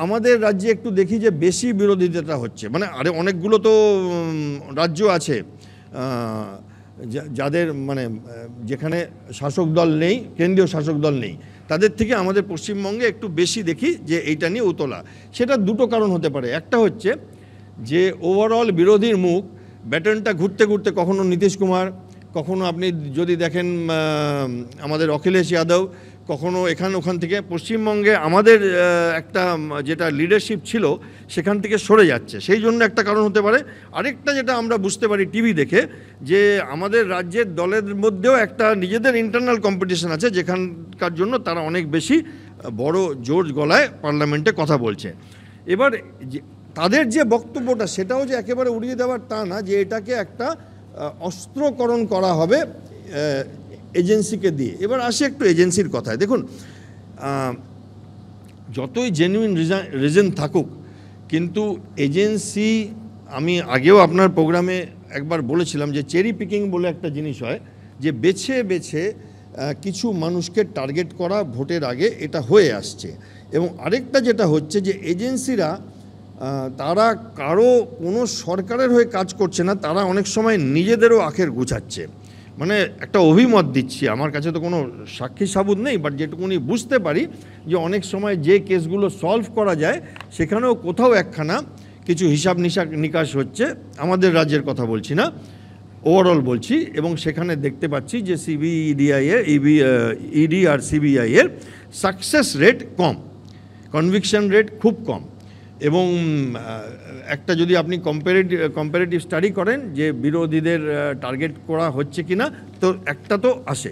আমাদের রাজ্যে একটু দেখি যে বেশি বিরোধিতাটা হচ্ছে, মানে আরে অনেকগুলো তো রাজ্য আছে যাদের মানে যেখানে শাসক দল নেই, কেন্দ্রীয় শাসক দল নেই, তাদের থেকে আমাদের পশ্চিমবঙ্গে একটু বেশি দেখি যে এইটা নিয়ে উতলা। সেটা দুটো কারণ হতে পারে। একটা হচ্ছে যে ওভারঅল বিরোধীর মুখ ব্যাটনটা ঘুরতে ঘুরতে কখনো নীতিশ কুমার, কখনো আপনি যদি দেখেন আমাদের অখিলেশ যাদব, কখনো ওখান থেকে পশ্চিমবঙ্গে আমাদের একটা যেটা লিডারশিপ ছিল সেখান থেকে সরে যাচ্ছে, সেই জন্য একটা কারণ হতে পারে। আরেকটা যেটা আমরা বুঝতে পারি টিভি দেখে, যে আমাদের রাজ্যের দলের মধ্যেও একটা নিজেদের ইন্টারনাল কম্পিটিশন আছে, যেখানকার জন্য তারা অনেক বেশি বড় জোর গলায় পার্লামেন্টে কথা বলছে। এবার তাদের যে বক্তব্যটা সেটাও যে একেবারে উড়িয়ে দেওয়ার তা না, যে এটাকে একটা অস্ত্রকরণ করা হবে এজেন্সিকে দিয়ে। এবার আসি একটু এজেন্সির কথায়। দেখুন, যতই জেনুইন রিজন থাকুক, কিন্তু এজেন্সি, আমি আগেও আপনার প্রোগ্রামে একবার বলেছিলাম যে চেরি পিকিং বলে একটা জিনিস হয়, যে বেছে বেছে কিছু মানুষকে টার্গেট করা ভোটের আগে, এটা হয়ে আসছে। এবং আরেকটা যেটা হচ্ছে যে এজেন্সিরা তারা কোনো সরকারের হয়ে কাজ করছে না, তারা অনেক সময় নিজেদেরও আখের গুছাচ্ছে। মানে একটা অভিমত দিচ্ছি, আমার কাছে তো কোনো সাক্ষী সাবুত নেই, বাট যেটুকুনি বুঝতে পারি যে অনেক সময় যে কেসগুলো সলভ করা যায় সেখানেও কোথাও একখানা কিছু হিসাব নিকাশ হচ্ছে। আমাদের রাজ্যের কথা বলছি না, ওভারঅল বলছি। এবং সেখানে দেখতে পাচ্ছি যে ইডি আর সিবিআই এর সাকসেস রেট কম, কনভিকশন রেট খুব কম। এবং একটা যদি আপনি কম্পারেটিভ স্টাডি করেন যে বিরোধীদের টার্গেট করা হচ্ছে কিনা, তো একটা তো আসে।